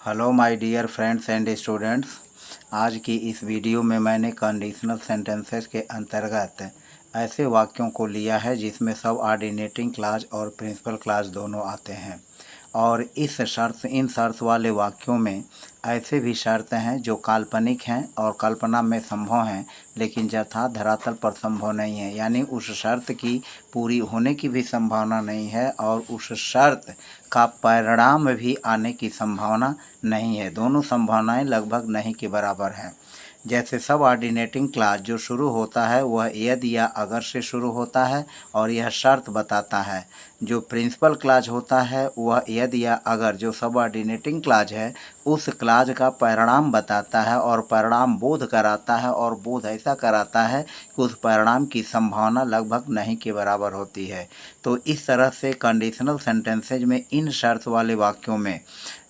Hello my dear friends and students. आज की इस वीडियो में मैंने कंडीशनल सेंटेंसेस के अंतर्गत ऐसे वाक्यों को लिया है जिसमें सब ऑर्डिनेटिंग क्लॉज और प्रिंसिपल क्लॉज दोनों आते हैं। और इन शर्त वाले वाक्यों में ऐसे भी शर्त हैं जो काल्पनिक हैं और कल्पना में संभव हैं, लेकिन यथार्थ धरातल पर संभव नहीं है। यानी उस शर्त की पूरी होने की भी संभावना नहीं है और उस शर्त का परिणाम भी आने की संभावना नहीं है। दोनों संभावनाएं लगभग नहीं के बराबर हैं। जैसे सब ऑर्डिनेटिंग क्लॉज जो शुरू होता है वह यदि या अगर से शुरू होता है और यह शर्त बताता है। जो प्रिंसिपल क्लॉज होता है वह यदि या अगर जो सब ऑर्डिनेटिंग क्लॉज है उस क्लॉज का परिणाम बताता है और परिणाम बोध कराता है, और बोध ऐसा कराता है कि उस परिणाम की संभावना लगभग नहीं के बराबर होती है। तो इस तरह से कंडीशनल सेंटेंसेज में इन शर्त वाले वाक्यों में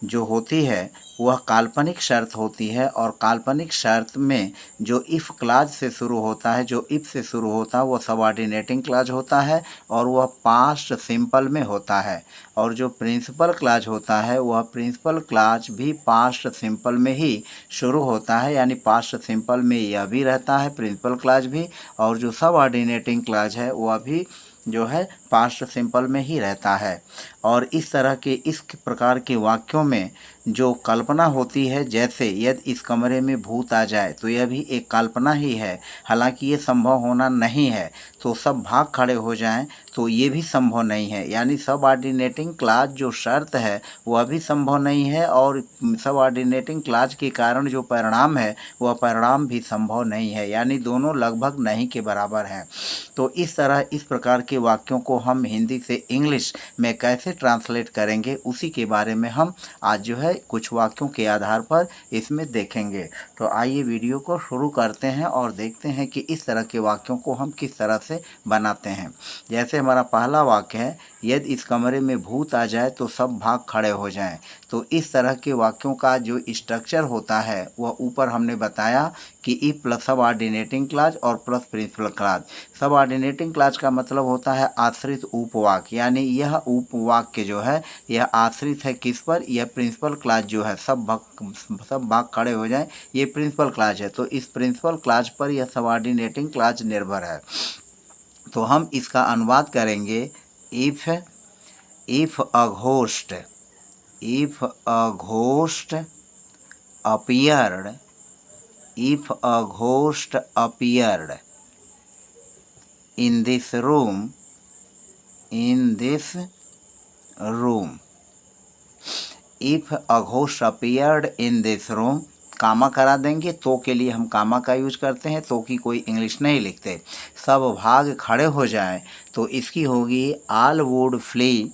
जो होती है वह काल्पनिक शर्त होती है, और काल्पनिक शर्त में जो इफ़ क्लॉज से शुरू होता है, जो इफ़ से शुरू होता है वह सबऑर्डिनेटिंग क्लॉज होता है और वह पास्ट सिंपल में होता है। और जो प्रिंसिपल क्लॉज होता है वह प्रिंसिपल क्लॉज भी पास्ट सिंपल में ही शुरू होता है, यानी पास्ट सिंपल में यह भी रहता है प्रिंसिपल क्लॉज भी, और जो सबऑर्डिनेटिंग क्लॉज है वह भी जो है पास्ट सिंपल में ही रहता है। और इस तरह के इस प्रकार के वाक्यों में जो कल्पना होती है, जैसे यदि इस कमरे में भूत आ जाए, तो यह भी एक कल्पना ही है, हालांकि ये संभव होना नहीं है। तो सब भाग खड़े हो जाएं तो ये भी संभव नहीं है, यानी सब ऑर्डिनेटिंग क्लॉज जो शर्त है वह भी संभव नहीं है, और सब ऑर्डिनेटिंग क्लॉज के कारण जो परिणाम है वह परिणाम भी संभव नहीं है, यानी दोनों लगभग नहीं के बराबर हैं। तो इस तरह इस प्रकार के वाक्यों को हम हिंदी से इंग्लिश में कैसे ट्रांसलेट करेंगे उसी के बारे में हम आज जो है कुछ वाक्यों के आधार पर इसमें देखेंगे। तो आइए वीडियो को शुरू करते हैं और देखते हैं कि इस तरह के वाक्यों को हम किस तरह से बनाते हैं। जैसे हमारा पहला वाक्य है, यदि इस कमरे में भूत आ जाए तो सब भाग खड़े हो जाएं। तो इस तरह के वाक्यों का जो स्ट्रक्चर होता है वह ऊपर हमने बताया कि ई प्लस सब ऑर्डिनेटिंग क्लॉज और प्लस प्रिंसिपल क्लॉज। सब ऑर्डिनेटिंग क्लॉज का मतलब होता है आश्रित उपवाक्य, यानी यह उपवाक्य जो है यह आश्रित है किस पर, यह प्रिंसिपल क्लॉज जो है सब भाग खड़े हो जाएं, ये प्रिंसिपल क्लॉज है। तो इस प्रिंसिपल क्लॉज पर यह सब ऑर्डिनेटिंग क्लॉज निर्भर है। तो हम इसका अनुवाद करेंगे, if a ghost appeared if a ghost appeared in this room if a ghost appeared in this room, कामा करा देंगे। तो के लिए हम कामा का यूज करते हैं, तो की कोई इंग्लिश नहीं लिखते। सब भाग खड़े हो जाएं तो इसकी होगी ऑल वुड फ्ली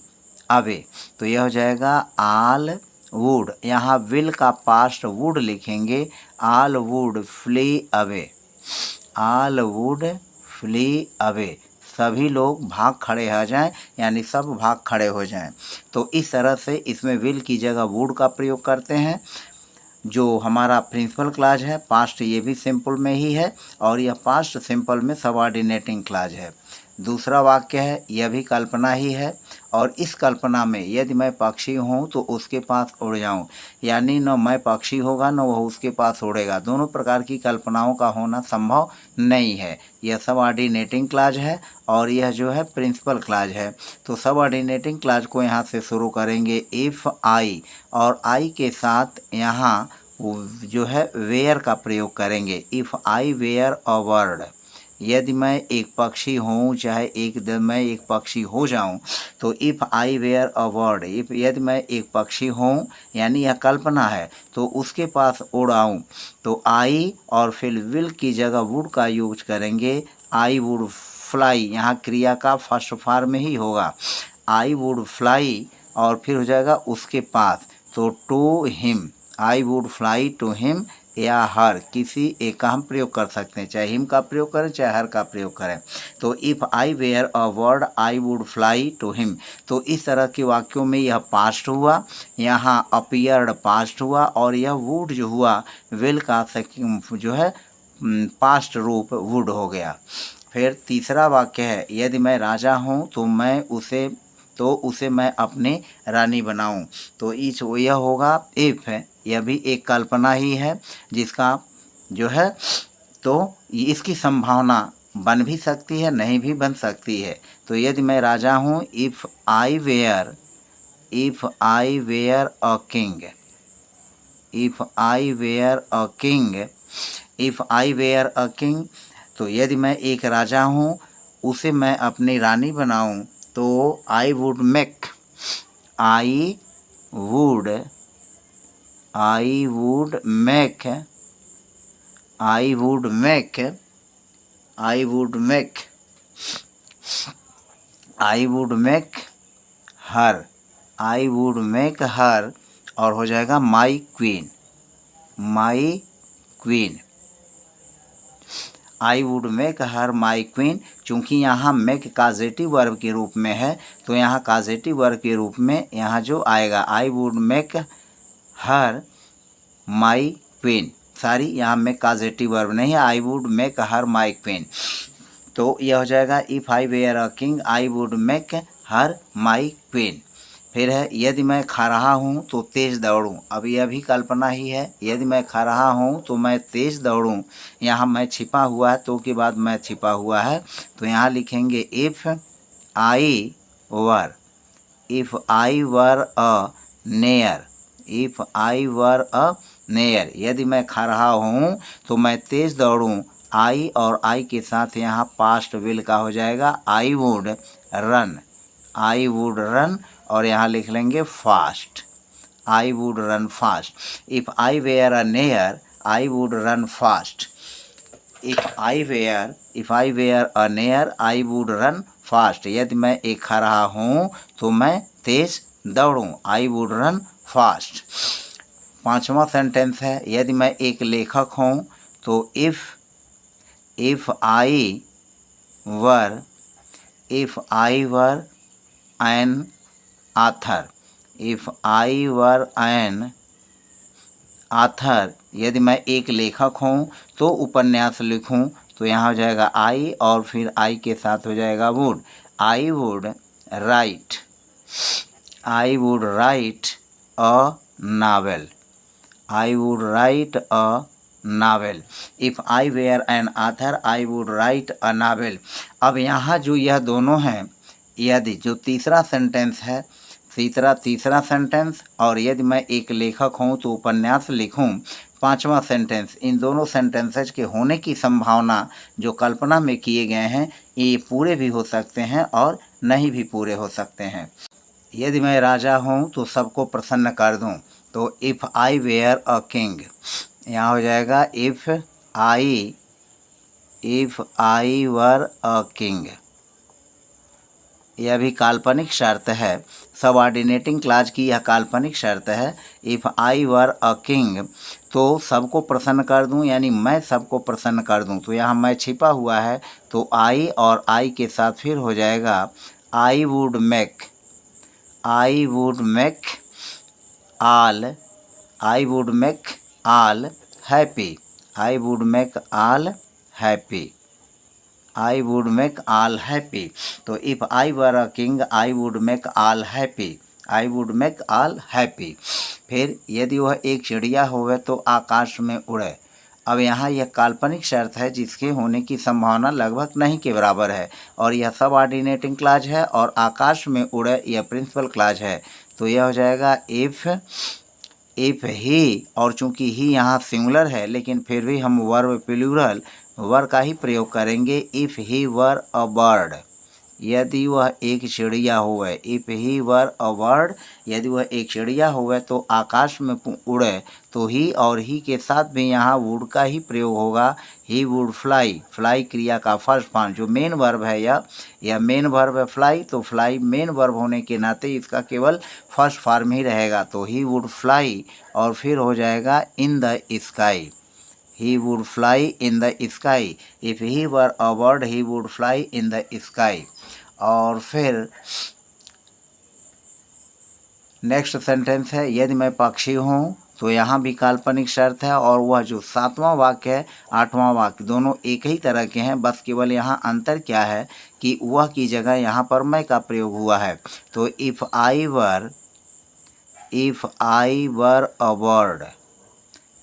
अवे। तो यह हो जाएगा ऑल वुड, यहाँ विल का पास्ट वुड लिखेंगे, all would flee away, all would flee away, सभी लोग भाग खड़े आ जाएं, यानी सब भाग खड़े हो जाएं। तो इस तरह से इसमें विल की जगह वुड का प्रयोग करते हैं। जो हमारा प्रिंसिपल क्लॉज है पास्ट, ये भी सिंपल में ही है और यह पास्ट सिंपल में सबऑर्डिनेटिंग क्लॉज है। दूसरा वाक्य है, यह भी कल्पना ही है, और इस कल्पना में यदि मैं पक्षी हूँ तो उसके पास उड़ जाऊँ, यानी न मैं पक्षी होगा न वह उसके पास उड़ेगा। दोनों प्रकार की कल्पनाओं का होना संभव नहीं है। यह सबऑर्डिनेटिंग क्लॉज है और यह जो है प्रिंसिपल क्लॉज है। तो सबऑर्डिनेटिंग क्लॉज को यहाँ से शुरू करेंगे इफ़ आई, और आई के साथ यहाँ जो है वेयर का प्रयोग करेंगे। If I were a bird, यदि मैं एक पक्षी हूँ, चाहे मैं एक पक्षी हो जाऊँ, तो if I were a bird, if यदि मैं एक पक्षी हूँ यानी यह कल्पना है, तो उसके पास उड़ आऊँ, तो आई और फिर विल की जगह वुड का यूज करेंगे। आई वुड फ्लाई, यहाँ क्रिया का फर्स्ट फॉर्म ही होगा, आई वुड फ्लाई, और फिर हो जाएगा उसके पास, तो to him, I would fly to him या हर, किसी एक का हम प्रयोग कर सकते हैं, चाहे हिम का प्रयोग करें चाहे हर का प्रयोग करें। तो if I were a bird I would fly to him. तो इस तरह के वाक्यों में यह पास्ट हुआ, यहाँ अपीयर्ड पास्ट हुआ, और यह वुड जो हुआ विल का जो है पास्ट रूप वुड हो गया। फिर तीसरा वाक्य है, यदि मैं राजा हूँ तो मैं उसे तो उसे मैं अपनी रानी बनाऊं। तो इस यह होगा इफ़, यह भी एक कल्पना ही है जिसका जो है तो इसकी संभावना बन भी सकती है, नहीं भी बन सकती है। तो यदि मैं राजा हूँ, if I were a king, if I were a king, if I were a king, तो यदि मैं एक राजा हूँ उसे मैं अपनी रानी बनाऊँ तो I would make, I would make, I would make, I would make, I would make her, I would make her, और हो जाएगा my queen, my queen, I would make her my queen. चूँकि यहाँ मेक काजेटिव वर्ब के रूप में है तो यहाँ काजेटिव वर्ब के रूप में यहाँ जो आएगा I would make her my queen, सारी यहाँ में काजेटिव वर्ब नहीं है, I would make her my queen. तो यह हो जाएगा if I were a king I would make her my queen. फिर है यदि मैं खा रहा हूँ तो तेज़ दौड़ूँ, अब यह भी कल्पना ही है। यदि मैं खा रहा हूँ तो मैं तेज़ दौड़ूँ, यहाँ मैं छिपा हुआ है, तो के बाद मैं छिपा हुआ है, तो यहाँ लिखेंगे if I were, if I were a near, if I were a near, यदि मैं खा रहा हूँ तो मैं तेज़ दौड़ूँ, आई और आई के साथ यहाँ पास्ट विल का हो जाएगा I would run, I would run, और यहाँ लिख लेंगे fast, I would run fast. If I were a hare I would run fast, if I were a hare I would run fast, यदि मैं एक खा रहा हूँ तो मैं तेज़ दौड़ूँ, आई वुड रन फास्ट। पांचवा सेंटेंस है यदि मैं एक लेखक हूँ तो if I were an author, if I were an author, यदि मैं एक लेखक हूँ तो उपन्यास लिखूँ, तो यहाँ हो जाएगा आई और फिर आई के साथ हो जाएगा would, I would write, I would write a novel, I would write a novel. If I were an author I would write a novel. अब यहाँ जो यह दोनों हैं, यदि जो तीसरा सेंटेंस है, तीसरा सेंटेंस, और यदि मैं एक लेखक हूँ तो उपन्यास लिखूँ, पांचवा सेंटेंस, इन दोनों सेंटेंसेज के होने की संभावना जो कल्पना में किए गए हैं ये पूरे भी हो सकते हैं और नहीं भी पूरे हो सकते हैं। यदि मैं राजा हूँ तो सबको प्रसन्न कर दूँ, तो if I were a king, यहाँ हो जाएगा if I were a king, यह भी काल्पनिक शर्त है, सबऑर्डिनेटिंग क्लॉज की यह काल्पनिक शर्त है। If I were a king, तो सबको प्रसन्न कर दूं, यानी मैं सबको प्रसन्न कर दूं, तो यहाँ मैं छिपा हुआ है, तो आई और आई के साथ फिर हो जाएगा I would make all happy, I would make all happy, I would make all happy. तो if I were a king I would make all happy, I would make all happy. फिर यदि वह एक चिड़िया होवे तो आकाश में उड़े, अब यहाँ यह काल्पनिक शर्त है जिसके होने की संभावना लगभग नहीं के बराबर है, और यह सबऑर्डिनेटिंग क्लॉज है, और आकाश में उड़े यह प्रिंसिपल क्लॉज है। तो यह हो जाएगा इफ़ ही, और चूंकि ही यहाँ सिंगुलर है लेकिन फिर भी हम वर्ब प्लूरल वर का ही प्रयोग करेंगे। If he were a bird, यदि वह एक चिड़िया हुए, if he were a bird, यदि वह एक चिड़िया हुए तो आकाश में उड़े, तो ही और ही के साथ भी यहाँ वुड का ही प्रयोग होगा। ही वुड फ्लाई, फ्लाई क्रिया का फर्स्ट फॉर्म जो मेन वर्ब है, यह मेन वर्ब है फ्लाई, तो फ्लाई मेन वर्ब होने के नाते इसका केवल फर्स्ट फॉर्म ही रहेगा, तो ही वुड फ्लाई, और फिर हो जाएगा in the sky, he would fly in the sky, if he were a bird he would fly in the sky। और फिर नेक्स्ट सेंटेंस है यदि मैं पक्षी हूँ तो यहाँ भी काल्पनिक शर्त है, और वह जो 7वां वाक्य है 8वां वाक्य दोनों एक ही तरह के हैं, बस केवल यहाँ अंतर क्या है कि वह की जगह यहाँ पर मैं का प्रयोग हुआ है। तो if I were a bird,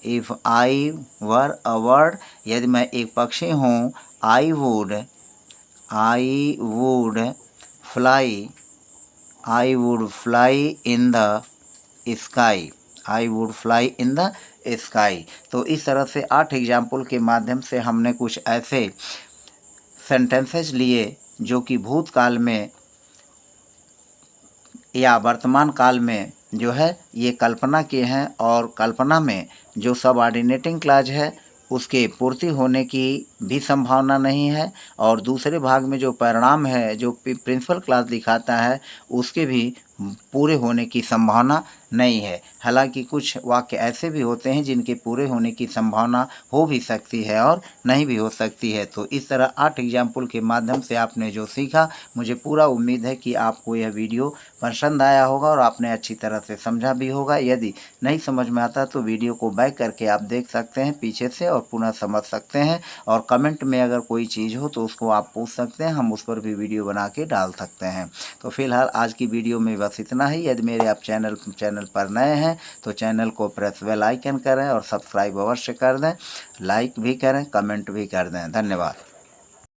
if I were a bird, यदि मैं एक पक्षी हूँ, आई would fly in the sky, I would fly in the sky. तो इस तरह से 8 एग्जाम्पल के माध्यम से हमने कुछ ऐसे सेंटेंसेस लिए जो कि भूतकाल में या वर्तमान काल में जो है ये कल्पना के हैं, और कल्पना में जो सबऑर्डिनेटिंग क्लॉज है उसके पूर्ति होने की भी संभावना नहीं है, और दूसरे भाग में जो परिणाम है जो प्रिंसिपल क्लॉज दिखाता है उसके भी पूरे होने की संभावना नहीं है। हालांकि कुछ वाक्य ऐसे भी होते हैं जिनके पूरे होने की संभावना हो भी सकती है और नहीं भी हो सकती है। तो इस तरह 8 एग्जाम्पल के माध्यम से आपने जो सीखा, मुझे पूरा उम्मीद है कि आपको यह वीडियो पसंद आया होगा और आपने अच्छी तरह से समझा भी होगा। यदि नहीं समझ में आता तो वीडियो को बैक करके आप देख सकते हैं पीछे से और पुनः समझ सकते हैं, और कमेंट में अगर कोई चीज़ हो तो उसको आप पूछ सकते हैं, हम उस पर भी वीडियो बना के डाल सकते हैं। तो फिलहाल आज की वीडियो में बस इतना ही। यदि मेरे आप चैनल पर नए हैं तो चैनल को प्रेस बेल आइकन करें और सब्सक्राइब अवश्य कर दें, लाइक भी करें, कमेंट भी कर दें। धन्यवाद।